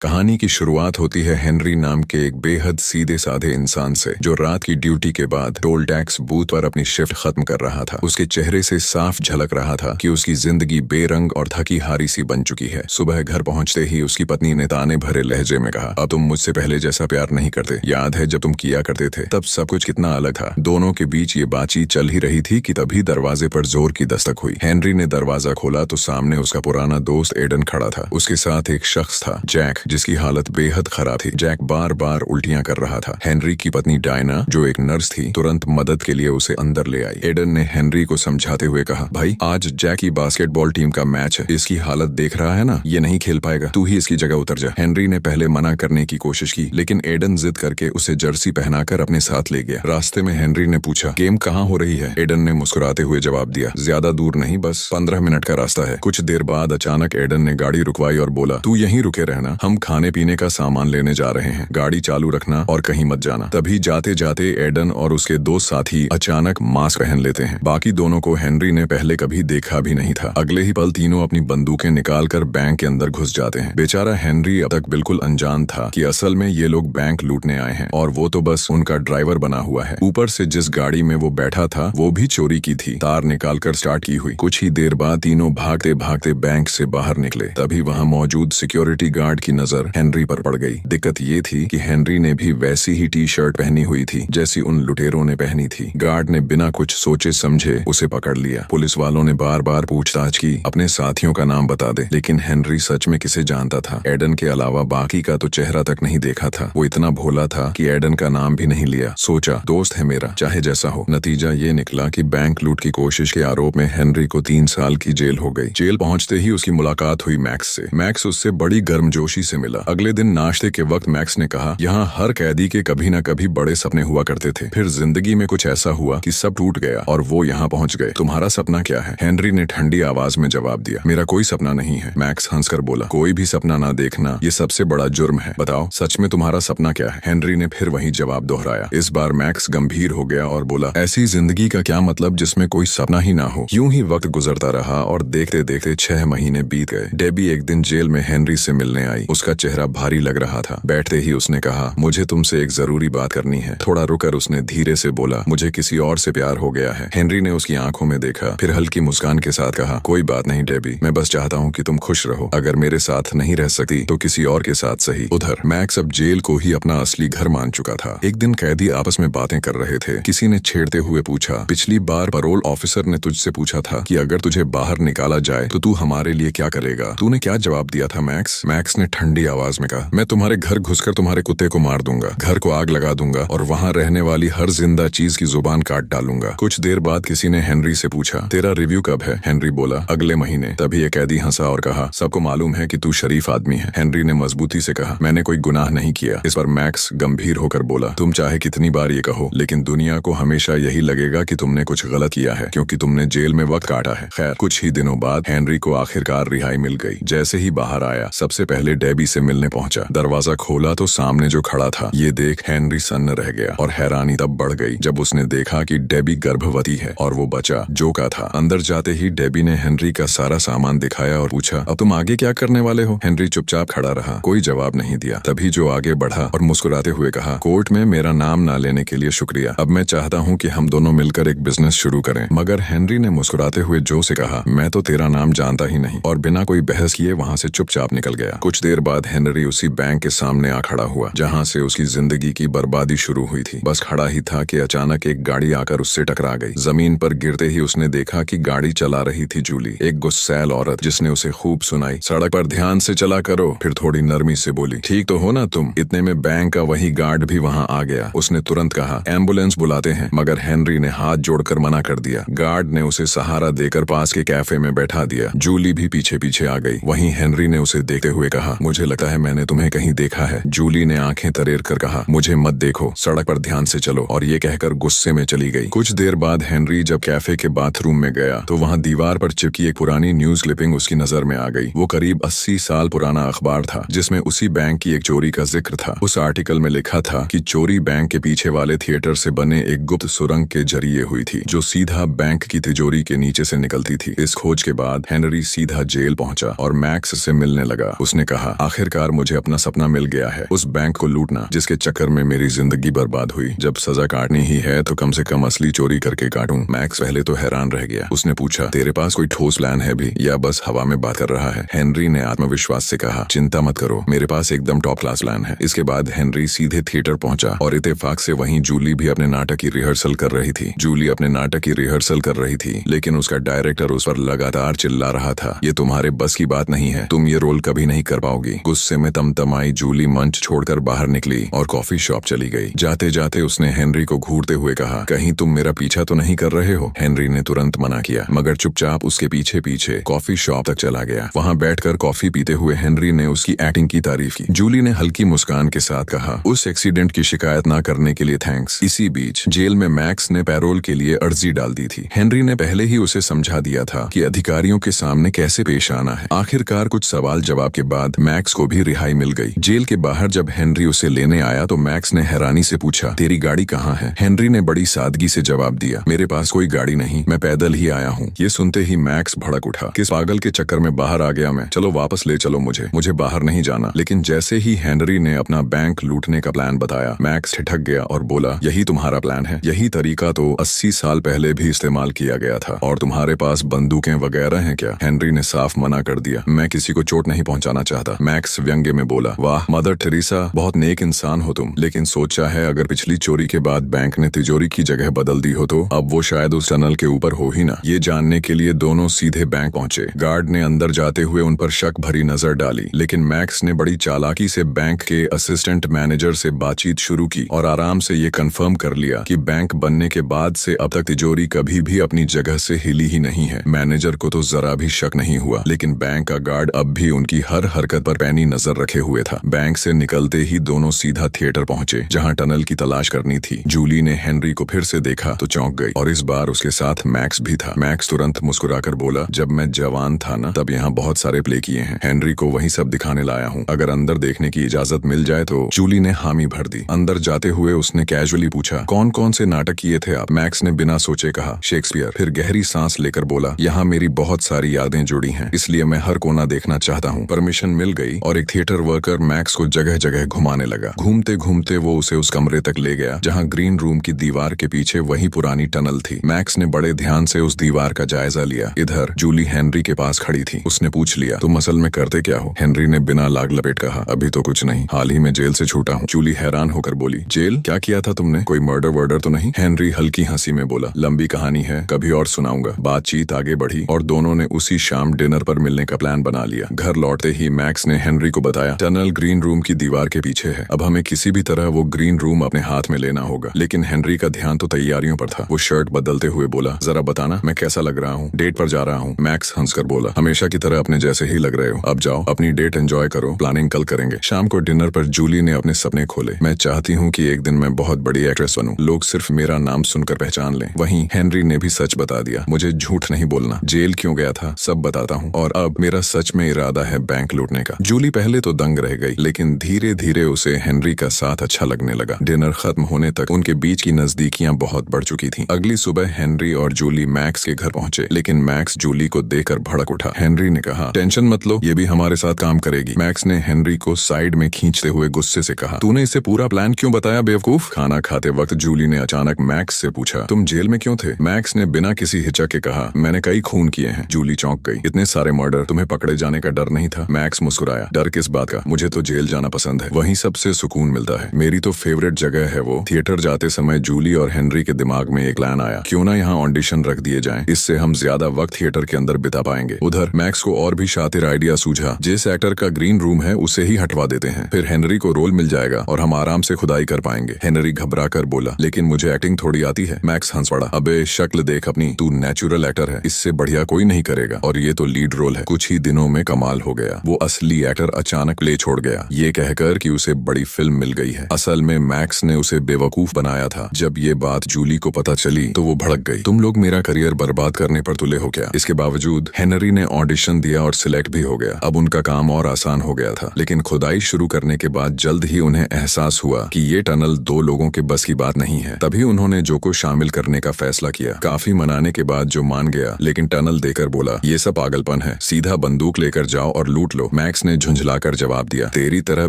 कहानी की शुरुआत होती है हेनरी नाम के एक बेहद सीधे साधे इंसान से, जो रात की ड्यूटी के बाद टोल टैक्स बूथ पर अपनी शिफ्ट खत्म कर रहा था। उसके चेहरे से साफ झलक रहा था कि उसकी जिंदगी बेरंग और थकी हारी सी बन चुकी है। सुबह घर पहुंचते ही उसकी पत्नी ने ताने भरे लहजे में कहा, अब तुम मुझसे पहले जैसा प्यार नहीं करते। याद है जब तुम किया करते थे, तब सब कुछ कितना अलग था। दोनों के बीच ये बातचीत चल ही रही थी कि तभी दरवाजे पर जोर की दस्तक हुई। हेनरी ने दरवाजा खोला तो सामने उसका पुराना दोस्त एडन खड़ा था। उसके साथ एक शख्स था, जैक, जिसकी हालत बेहद खराब थी। जैक बार बार उल्टियां कर रहा था। हेनरी की पत्नी डायना, जो एक नर्स थी, तुरंत मदद के लिए उसे अंदर ले आई। एडन ने हेनरी को समझाते हुए कहा, भाई आज जैक की बास्केटबॉल टीम का मैच है, इसकी हालत देख रहा है ना, ये नहीं खेल पाएगा, तू ही इसकी जगह उतर जा। हेनरी ने पहले मना करने की कोशिश की, लेकिन एडन जिद करके उसे जर्सी पहनाकर अपने साथ ले गया। रास्ते में हेनरी ने पूछा, गेम कहाँ हो रही है? एडन ने मुस्कुराते हुए जवाब दिया, ज्यादा दूर नहीं, बस 15 मिनट का रास्ता है। कुछ देर बाद अचानक एडन ने गाड़ी रुकवाई और बोला, तू यहीं रुके रहना, हम खाने पीने का सामान लेने जा रहे हैं, गाड़ी चालू रखना और कहीं मत जाना। तभी जाते जाते एडन और उसके दो साथी अचानक मास्क पहन लेते हैं। बाकी दोनों को हेनरी ने पहले कभी देखा भी नहीं था। अगले ही पल तीनों अपनी बंदूकें निकालकर बैंक के अंदर घुस जाते हैं। बेचारा हेनरी अब तक बिल्कुल अनजान था कि असल में ये लोग बैंक लूटने आए हैं और वो तो बस उनका ड्राइवर बना हुआ है। ऊपर से जिस गाड़ी में वो बैठा था वो भी चोरी की थी। तार निकालकर स्टार्ट की हुई। कुछ ही देर बाद तीनों भागते भागते बैंक से बाहर निकले। तभी वहाँ मौजूद सिक्योरिटी गार्ड की नजर हेनरी पर पड़ गई। दिक्कत ये थी कि हेनरी ने भी वैसी ही टी शर्ट पहनी हुई थी जैसी उन लुटेरों ने पहनी थी। गार्ड ने बिना कुछ सोचे समझे उसे पकड़ लिया। पुलिस वालों ने बार बार पूछताछ की, अपने साथियों का नाम बता दे, लेकिन हेनरी सच में किसे जानता था? एडन के अलावा बाकी का तो चेहरा तक नहीं देखा था। वो इतना भोला था कि एडन का नाम भी नहीं लिया। सोचा, दोस्त है मेरा, चाहे जैसा हो। नतीजा ये निकला कि बैंक लूट की कोशिश के आरोप में हेनरी को 3 साल की जेल हो गई। जेल पहुंचते ही उसकी मुलाकात हुई मैक्स से। मैक्स उससे बड़ी गर्मजोशी से मिला। अगले दिन नाश्ते के वक्त मैक्स ने कहा, यहाँ हर कैदी के कभी न कभी बड़े सपने हुआ करते थे, फिर जिंदगी में कुछ ऐसा हुआ कि सब टूट गया और वो यहाँ पहुँच गए। तुम्हारा सपना क्या है? हेनरी ने ठंडी आवाज में जवाब दिया, मेरा कोई सपना नहीं है। मैक्स हंसकर बोला, कोई भी सपना ना देखना ये सबसे बड़ा जुर्म है। बताओ सच में तुम्हारा सपना क्या है? हेनरी ने फिर वही जवाब दोहराया। इस बार मैक्स गंभीर हो गया और बोला, ऐसी जिंदगी का क्या मतलब जिसमें कोई सपना ही ना हो। यूं ही वक्त गुजरता रहा और देखते देखते 6 महीने बीत गए। डेबी एक दिन जेल में हेनरी से मिलने आई। उसका चेहरा भारी लग रहा था। बैठते ही उसने कहा, मुझे तुमसे एक जरूरी बात करनी है। थोड़ा रुकर उसने धीरे से बोला, मुझे किसी और से प्यार हो गया है। हेनरी ने उसकी आंखों में देखा, फिर हल्की मुस्कान के साथ कहा, कोई बात नहीं डेबी, मैं बस चाहता हूँ कि तुम खुश रहो। अगर मेरे साथ नहीं रह सकती तो किसी और के साथ सही। उधर मैक्स अब जेल को ही अपना असली घर मान चुका था। एक दिन कैदी आपस में बातें कर रहे थे। किसी ने छेड़ते हुए पूछा, पिछली बार पैरोल ऑफिसर ने तुझसे पूछा था कि अगर तुझे बाहर निकाला जाए तो तू हमारे लिए क्या करेगा? तूने क्या जवाब दिया था मैक्स? मैक्स ने ठंडी आवाज में कहा, मैं तुम्हारे घर घुसकर तुम्हारे कुत्ते को मार दूंगा, घर को आग लगा दूंगा और वहाँ रहने वाली हर जिंदा चीज की जुबान काट डालूंगा। कुछ देर बाद किसी ने हेनरी से पूछा, तेरा रिव्यू कब है? हेनरी बोला, अगले महीने। तभी एक कैदी हंसा और कहा, सबको मालूम है कि तू शरीफ आदमी है। हेनरी ने मजबूती से कहा, मैंने कोई गुनाह नहीं किया। इस पर मैक्स गंभीर होकर बोला, तुम चाहे कितनी बार ये कहो, लेकिन दुनिया को हमेशा यही लगेगा कि तुमने कुछ गलत किया है, क्योंकि तुमने जेल में वक्त काटा है। खैर, कुछ ही दिनों बाद हेनरी को आखिरकार रिहाई मिल गई। जैसे ही बाहर आया, सबसे पहले डेबी से मिलने पहुंचा। दरवाजा खोला तो सामने जो खड़ा था, ये देख हेनरी सन्न रह गया और हैरानी तब बढ़ गई जब उसने देखा कि डेबी गर्भवती है और वो बच्चा जो का था। अंदर जाते ही डेबी ने हेनरी का सारा सामान दिखाया और पूछा, अब तुम आगे क्या करने वाले हो? हेनरी चुपचाप खड़ा रहा, कोई जवाब नहीं दिया। तभी जो आगे बढ़ा और मुस्कुराते हुए कहा, कोर्ट में मेरा नाम ना लेने के लिए शुक्रिया। अब मैं चाहता हूँ कि हम दोनों मिलकर एक बिजनेस शुरू करें। मगर हेनरी ने मुस्कुराते हुए जो से कहा, मैं तो तेरा नाम जानता ही नहीं, और बिना कोई बहस किए वहाँ से चुपचाप निकल गया। कुछ देर बाद हेनरी उसी बैंक के सामने आ खड़ा हुआ जहाँ से उसकी जिंदगी की बर्बादी शुरू हुई थी। बस खड़ा ही था कि अचानक एक गाड़ी आकर उससे टकरा गई। जमीन पर गिरते ही उसने देखा कि गाड़ी चला रही थी जूली, एक गुस्सैल औरत जिसने उसे खूब सुनाई, सड़क पर ध्यान से चला करो। फिर थोड़ी नरमी से बोली, ठीक तो हो ना तुम? इतने में बैंक का वही गार्ड भी वहाँ आ गया। उसने तुरंत कहा, एम्बुलेंस बुलाते हैं, मगर हेनरी ने हाथ जोड़कर मना कर दिया। गार्ड ने उसे सहारा देकर पास के कैफे में बैठा दिया। जूली भी पीछे पीछे आ गई। वहीं हेनरी ने उसे देखते हुए कहा, मुझे लगता है मैंने तुम्हें कहीं देखा है। जूली ने आंखें तरेर कर कहा, मुझे मत देखो, सड़क पर ध्यान से चलो, और ये कहकर गुस्से में चली गई। कुछ देर बाद हेनरी जब कैफे के बाथरूम में गया तो वहाँ दीवार पर चिपकी एक पुरानी न्यूज क्लिपिंग उसकी नजर में आ गई। वो करीब 80 साल पुराना अखबार था जिसमें उसी बैंक की एक चोरी का जिक्र था। उस आर्टिकल में लिखा था कि चोरी बैंक के पीछे वाले थिएटर से बने एक गुप्त सुरंग के जरिए हुई थी, जो सीधा बैंक की तिजोरी के नीचे से निकलती थी। इस खोज के बाद हेनरी सीधा जेल पहुंचा और मैक्स से मिलने लगा। उसने कहा, आखिरकार मुझे अपना सपना मिल गया है, उस बैंक को लूटना जिसके चक्कर में मेरी जिंदगी बर्बाद हुई। जब सजा काटनी ही है तो कम से कम असली चोरी करके काटूं। मैक्स पहले तो हैरान रह गया। उसने पूछा, तेरे पास कोई ठोस प्लान है भी या बस हवा में बात कर रहा है? हेनरी ने आत्मविश्वास से कहा, चिंता मत करो, मेरे पास एकदम टॉप क्लास प्लान है। इसके बाद हेनरी सीधे थिएटर पहुंचा और इत्तेफाक से वहीं जूली भी अपने नाटक की रिहर्सल कर रही थी। जूली अपने नाटक की रिहर्सल कर रही थी, लेकिन उसका डायरेक्टर उस पर लगातार चिल्ला रहा था, ये तुम्हारे बस की बात नहीं है, तुम ये रोल कभी नहीं कर पाओगी। गुस्से में तमतमाई जूली मंच छोड़कर बाहर निकली और कॉफी शॉप चली गई। जाते जाते उसने हेनरी को घूरते हुए कहा, कहीं तुम मेरा पीछा तो नहीं कर रहे हो? हेनरी ने तुरंत मना किया, मगर चुपचाप उसके पीछे पीछे कॉफी शॉप तक चला गया। वहाँ बैठकर कॉफी पीते हुए हेनरी ने उसकी एक्टिंग की तारीफ की। जूली ने हल्की मुस्कान के साथ कहा, उस एक्सीडेंट की शिकायत न करने के लिए थैंक्स। इसी बीच जेल में मैक्स ने पैरोल के लिए अर्जी डाल दी थी। हेनरी ने पहले ही उसे समझा दिया था कि अधिकारियों के सामने कैसे पेश आना है। आखिरकार कुछ सवाल जवाब के बाद मैक्स को भी रिहाई मिल गई। जेल के बाहर जब हेनरी उसे लेने आया तो मैक्स ने हैरानी से पूछा, तेरी गाड़ी कहाँ है? हेनरी ने बड़ी सादगी से जवाब दिया, मेरे पास कोई गाड़ी नहीं, मैं पैदल ही आया हूँ। ये सुनते ही मैक्स भड़क उठा, किस पागल के चक्कर में बाहर आ गया मैं? चलो वापस ले चलो मुझे बाहर नहीं जाना। लेकिन जैसे ही हेनरी ने अपना बैंक लूटने का प्लान बताया, मैक्स ठिठक गया और बोला, यही तुम्हारा प्लान है? यही तरीका तो 80 साल पहले भी इस्तेमाल किया गया था, और तुम्हारे पास बंदूकें वगैरह हैं क्या? हेनरी ने साफ मना कर दिया, मैं किसी को चोट नहीं पहुंचाना चाहता। मैक्स व्यंग्य में बोला, वाह मदर टेरेसा, बहुत नेक इंसान हो तुम, लेकिन सोचा है अगर पिछली चोरी के बाद बैंक ने तिजोरी की जगह बदल दी हो तो अब वो शायद उस टनल के ऊपर हो ही ना। ये जानने के लिए दोनों सीधे बैंक पहुंचे। गार्ड ने अंदर जाते हुए उन पर शक भरी नजर डाली, लेकिन मैक्स ने बड़ी चालाकी से बैंक के असिस्टेंट मैनेजर से बातचीत शुरू की और आराम से ये कंफर्म कर लिया कि बैंक बनने के बाद से अब तक तिजोरी कभी भी अपनी जगह से हिली ही नहीं है। मैनेजर को तो जरा भी शक नहीं हुआ, लेकिन बैंक का गार्ड अब भी उनकी हर हरकत पर पैनी नजर रखे हुए था। बैंक से निकलते ही दोनों सीधा थिएटर पहुंचे जहां टनल की तलाश करनी थी। जूली ने हेनरी को फिर से देखा तो चौंक गई, और इस बार उसके साथ मैक्स भी था। मैक्स तुरंत मुस्कुराकर बोला, जब मैं जवान था ना तब यहाँ बहुत सारे प्ले किए हैं। हेनरी को वही सब दिखाने लाया हूँ, अगर अंदर देखने की इजाजत मिल जाए तो। जूली ने हामी भर दी। अंदर जाते हुए उसने कैजुअली पूछा, कौन कौन से नाटक किए थे आप? मैक्स ने बिना सोचे कहा, शेक्सपियर। फिर गहरी सांस लेकर बोला, यहाँ मेरी बहुत सारी यादें जुड़ी हैं, इसलिए मैं हर कोना देखना चाहता हूँ। परमिशन मिल गई और एक थिएटर वर्कर मैक्स को जगह जगह घुमाने लगा। घूमते घूमते वो उसे उस कमरे तक ले गया जहाँ ग्रीन रूम की दीवार के पीछे वही पुरानी टनल थी। मैक्स ने बड़े ध्यान से उस दीवार का जायजा लिया। इधर जूली हेनरी के पास खड़ी थी। उसने पूछ लिया, तुम असल में करते क्या हो? हेनरी ने बिना लाग लपेट कहा, अभी तो कुछ नहीं, हाल ही में जेल से छूटा हूँ। जूली हैरान होकर बोली, जेल? क्या किया था तुमने? कोई मर्डर वर्डर तो नहीं? हेनरी हल्की हंसी में बोला, लंबी कहानी है, कभी और सुनाऊंगा। बातचीत आगे बढ़ी और दोनों ने उसी शाम डिनर पर मिलने का प्लान बना लिया। घर लौटते ही मैक्स ने हेनरी को बताया, टनल ग्रीन रूम की दीवार के पीछे है, अब हमें किसी भी तरह वो ग्रीन रूम अपने हाथ में लेना होगा। लेकिन हेनरी का ध्यान तो तैयारियों पर था। वो शर्ट बदलते हुए बोला, जरा बताना मैं कैसा लग रहा हूँ? डेट पर जा रहा हूँ। मैक्स हंसकर बोला, हमेशा की तरह अपने जैसे ही लग रहे हो, अब जाओ अपनी डेट एंजॉय करो, प्लानिंग कल करेंगे। शाम को डिनर पर जूली ने अपने सपने खोले। मैं चाहती हूँ कि एक दिन मैं बहुत बड़ी एक्ट्रेस बनूं, लोग सिर्फ मेरा नाम सुनकर पहचान लें। वहीं हेनरी ने भी सच बता दिया, मुझे झूठ नहीं बोलना, जेल क्यों गया था सब बताता हूँ, और अब मेरा सच में इरादा है बैंक लूटने का। जूली पहले तो दंग रह गई, लेकिन धीरे धीरे उसे हेनरी का साथ अच्छा लगने लगा। डिनर खत्म होने तक उनके बीच की नजदीकियां बहुत बढ़ चुकी थीं। अगली सुबह हेनरी और जूली मैक्स के घर पहुंचे, लेकिन मैक्स जूली को देखकर भड़क उठा। हेनरी ने कहा, टेंशन मत लो, ये भी हमारे साथ काम करेगी। मैक्स ने हेनरी को साइड में खींचते हुए गुस्से से कहा, तूने इसे पूरा प्लान क्यों बताया बेवकूफ? खाना खाते वक्त जूली ने अचानक मैक्स से पूछा, तुम जेल में क्यों थे? मैक्स ने बिना किसी हिचक के कहा, मैंने कई खून किए हैं। जूली चौंक गई, इतने सारे मर्डर, तुम्हें पकड़े जाने का डर नहीं था? मैक्स मुस्कुराया, डर किस बात का, मुझे तो जेल जाना पसंद है, वहीं सबसे सुकून मिलता है, मेरी तो फेवरेट जगह है वो। थिएटर जाते समय जूली और हेनरी के दिमाग में एक प्लान आया, क्यों ना यहाँ ऑडिशन रख दिए जाएं, इससे हम ज्यादा वक्त थिएटर के अंदर बिता पाएंगे। उधर मैक्स को और भी शातिर आइडिया सूझा, जिस एक्टर का ग्रीन रूम है उसे ही हटवा देते हैं, फिर हेनरी को रोल मिल जाएगा और हम आराम से खुदाई कर पाएंगे। हेनरी घबरा कर बोला, लेकिन मुझे एक्टिंग थोड़ी आती है। मैक्स हंस पड़ा, अबे शक्ल देख अपनी, तू नेचुरल एक्टर है, इससे बढ़िया कोई नहीं करेगा, और ये तो लीड रोल है। कुछ ही दिनों में कमाल हो गया, वो असली एक्टर अचानक प्ले छोड़ गया, ये कहकर कि उसे बड़ी फिल्म मिल गई है। असल में मैक्स ने उसे बेवकूफ बनाया था। जब ये बात जूली को पता चली तो वो भड़क गई, तुम लोग मेरा करियर बर्बाद करने पर तुले हो क्या? इसके बावजूद हेनरी ने ऑडिशन दिया और सिलेक्ट भी हो गया। अब उनका काम और आसान हो गया था, लेकिन खुदाई शुरू करने के बाद जल्द ही उन्हें एहसास हुआ कि ये टनल दो लोगों के बस की बात नहीं है। तभी उन्होंने जो को शामिल करने का फैसला किया। काफी मनाने के बाद जो मान गया, लेकिन टनल देकर बोला, ये सब पागलपन है, सीधा बंदूक लेकर जाओ और लूट लो। मैक्स ने झुंझलाकर जवाब दिया, तेरी तरह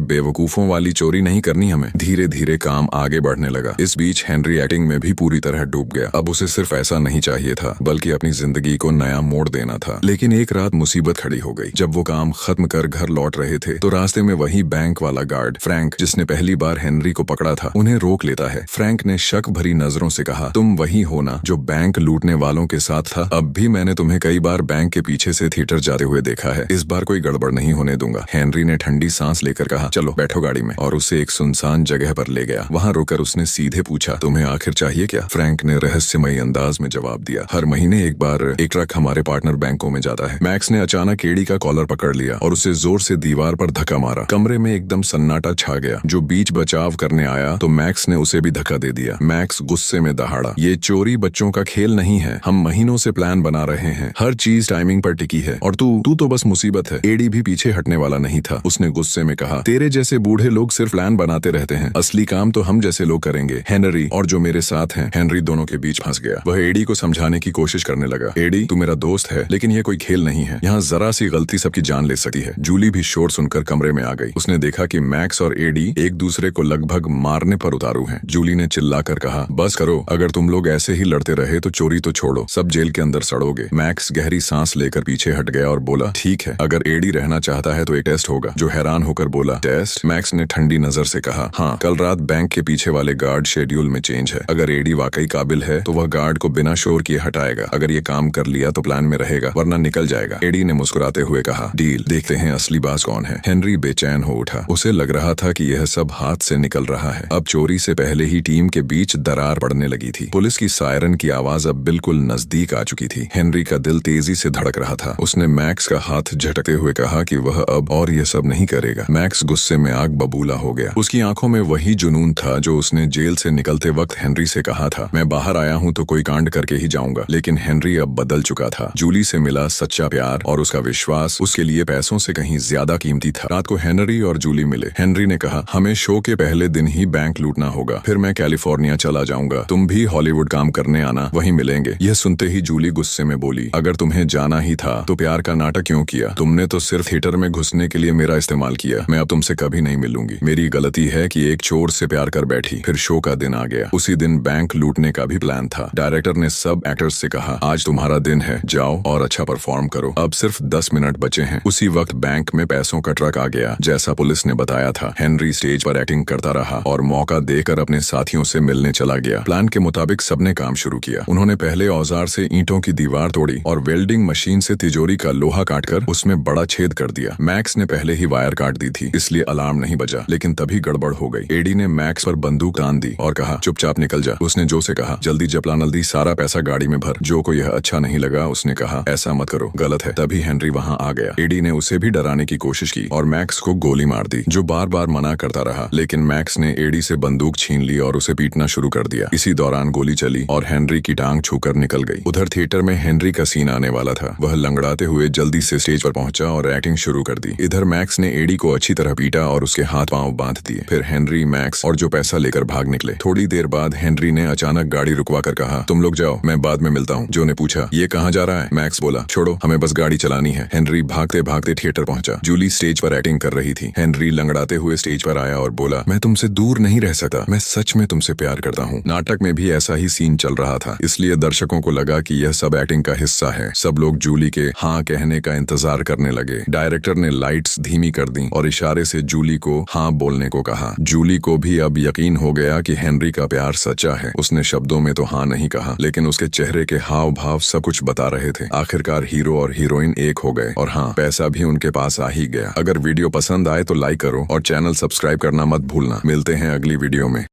बेवकूफों वाली चोरी नहीं करनी हमें। धीरे धीरे काम आगे बढ़ने लगा। इस बीच हेनरी एक्टिंग में भी पूरी तरह डूब गया। अब उसे सिर्फ ऐसा नहीं चाहिए था, बल्कि अपनी जिंदगी को नया मोड़ देना था। लेकिन एक रात मुसीबत खड़ी हो गई। जब वो काम खत्म कर घर लौट रहे थे तो रास्ते में वही बैंक वाला गार्ड फ्रैंक, जिसने पहली बार हेनरी को पकड़ा था, उन्हें रोक लेता है। फ्रैंक ने शक भरी नजरों से कहा, तुम वही हो ना जो बैंक लूटने वालों के साथ था? अब भी मैंने तुम्हें कई बार बैंक के पीछे से थिएटर जाते हुए देखा है। इस बार कोई गड़बड़ नहीं होने दूंगा। हेनरी ने ठंडी सांस लेकर कहा, चलो बैठो गाड़ी में, और उसे एक सुनसान जगह पर ले गया। वहां रुककर उसने सीधे पूछा, तुम्हें आखिर चाहिए क्या? फ्रैंक ने रहस्यमयी अंदाज में जवाब दिया, हर महीने एक बार एक ट्रक हमारे पार्टनर बैंकों में जाता है। मैक्स ने अचानक एडी का कॉलर पकड़ लिया और उसे जोर से दीवार पर धक्का मारा। कमरे में एकदम सन्नाटा छा गया। जो बीच बचाव करने आया तो मैक्स ने उसे भी धक्का दे दिया। मैक्स गुस्से में दहाड़ा, ये चोरी बच्चों का खेल नहीं है, हम महीनों से प्लान बना रहे हैं, हर चीज टाइमिंग पर टिकी है, और तू तो बस मुसीबत है। एडी भी पीछे हटने वाला नहीं था। उसने गुस्से में कहा, तेरे जैसे बूढ़े लोग सिर्फ प्लान बनाते रहते हैं, असली काम तो हम जैसे लोग करेंगे। हेनरी और जो मेरे साथ हैं। हेनरी दोनों के बीच फंस गया। वह एडी को समझाने की कोशिश करने लगा, एडी तू मेरा दोस्त है, लेकिन ये कोई खेल नहीं है, यहाँ जरा सी गलती सबकी जान ले सकती है। जूली भी शोर सुनकर कमरे में आ गई। उसने देखा कि मैक्स और एडी एक दूसरे को लगभग मारने पर उतारू हैं। जूली ने चिल्लाकर कहा, बस करो, अगर तुम लोग ऐसे ही लड़ते रहे तो चोरी तो छोड़ो, सब जेल के अंदर सड़ोगे। मैक्स गहरी सांस लेकर पीछे हट गया और बोला, ठीक है, अगर एडी रहना चाहता है तो एक टेस्ट होगा। जो हैरान होकर बोला, टेस्ट? मैक्स ने ठंडी नजर से कहा, हाँ, कल रात बैंक के पीछे वाले गार्ड शेड्यूल में चेंज है। अगर एडी वाकई काबिल है तो वह गार्ड को बिना शोर किए हटाएगा। अगर ये काम कर लिया तो प्लान में रहेगा, वरना निकल जाएगा। एडी ने मुस्कुराते हुए कहा, डील, देखते हैं असली बाज कौन है। हेनरी बेचैन हो उठा। उसे लग रहा था कि यह सब हाथ से निकल रहा है। अब चोरी से पहले ही टीम के बीच दरार पड़ने लगी थी। पुलिस की सायरन की आवाज अब बिल्कुल नजदीक आ चुकी थी। हेनरी का दिल तेजी से धड़क रहा था। उसने मैक्स का हाथ झटकते हुए कहा कि वह अब और यह सब नहीं करेगा। मैक्स गुस्से में आग बबूला हो गया। उसकी आंखों में वही जुनून था जो उसने जेल से निकलते वक्त हेनरी से कहा था, मैं बाहर आया हूँ तो कोई कांड करके ही जाऊंगा। लेकिन हेनरी अब बदल चुका था। जूली से मिला सच्चा प्यार और उसका विश्वास उसके लिए पैसों से कहीं ज्यादा कीमती था। रात को हेनरी और जूली मिले। हेनरी ने कहा, हमें शो के पहले दिन ही बैंक लूटना होगा, फिर मैं कैलिफोर्निया चला जाऊंगा, तुम भी हॉलीवुड काम करने आना, वहीं मिलेंगे। यह सुनते ही जूली गुस्से में बोली, अगर तुम्हें जाना ही था तो प्यार का नाटक क्यों किया? तुमने तो सिर्फ थिएटर में घुसने के लिए मेरा इस्तेमाल किया। मैं अब तुमसे कभी नहीं मिलूंगी। मेरी गलती है कि एक चोर से प्यार कर बैठी। फिर शो का दिन आ गया। उसी दिन बैंक लूटने का भी प्लान था। डायरेक्टर ने सब एक्टर्स से कहा, आज तुम्हारा दिन है, जाओ और अच्छा परफॉर्म करो। अब सिर्फ 10 मिनट बचे हैं। उसी वक्त बैंक में पैसों का ट्रक आ गया, जैसा पुलिस ने बताया था। हेनरी स्टेज पर एक्टिंग करता रहा और मौका देकर अपने साथियों से मिलने चला गया। प्लान के मुताबिक सबने काम शुरू किया। उन्होंने पहले औजार से ईंटों की दीवार तोड़ी और वेल्डिंग मशीन से तिजोरी का लोहा काटकर उसमें बड़ा छेद कर दिया। मैक्स ने पहले ही वायर काट दी थी, इसलिए अलार्म नहीं बजा। लेकिन तभी गड़बड़ हो गई। एडी ने मैक्स पर बंदूक तान दी और कहा, चुपचाप निकल जा। उसने जो से कहा, जल्दी जपला नल्दी सारा पैसा गाड़ी में भर। जो को यह अच्छा नहीं लगा, उसने कहा, ऐसा मत करो, गलत है। तभी हेनरी वहां आ गया। एडी ने उसे भी डराने की कोशिश की और मैक्स को गोली मार दी, जो बार बार मना करता रहा। लेकिन मैक्स ने एडी से बंदूक छीन ली और उसे पीटना शुरू कर दिया। इसी दौरान गोली चली और हेनरी की टांग छूकर निकल गई। उधर थिएटर में हेनरी का सीन आने वाला था। वह लंगड़ाते हुए जल्दी से स्टेज पर पहुंचा और एक्टिंग शुरू कर दी। इधर मैक्स ने एडी को अच्छी तरह पीटा और उसके हाथ पांव बांध दिए। फिर हेनरी, मैक्स और जो पैसा लेकर भाग निकले। थोड़ी देर बाद हेनरी ने अचानक गाड़ी रुकवा कर कहा, तुम लोग जाओ, मैं बाद में मिलता हूँ। जो ने पूछा, ये कहाँ जा रहा है? मैक्स बोला, छोड़ो, हमें बस गाड़ी चलानी है। हेनरी भागते भागते थिएटर पहुंचा। जूली स्टेज पर एक्टिंग कर रही थी। हेनरी लंगड़ाते हुए स्टेज पर आया और बोला, मैं तुमसे दूर नहीं रह सकता, मैं सच में तुमसे प्यार करता हूँ। नाटक में भी ऐसा ही सीन चल रहा था, इसलिए दर्शकों को लगा कि यह सब एक्टिंग का हिस्सा है। सब लोग जूली के हाँ कहने का इंतजार करने लगे। डायरेक्टर ने लाइट्स धीमी कर दी और इशारे से जूली को हाँ बोलने को कहा। जूली को भी अब यकीन हो गया कि हेनरी का प्यार सच्चा है। उसने शब्दों में तो हाँ नहीं कहा, लेकिन उसके चेहरे के हाव भाव सब कुछ बता रहे थे। आखिरकार हीरो और हीरोइन एक हो गए और हाँ, पैसा भी उनके पास आ ही गया। अगर वीडियो पसंद आए तो लाइक करो और चैनल सब्सक्राइब करना मत भूलना। मिलते हैं अगली वीडियो में।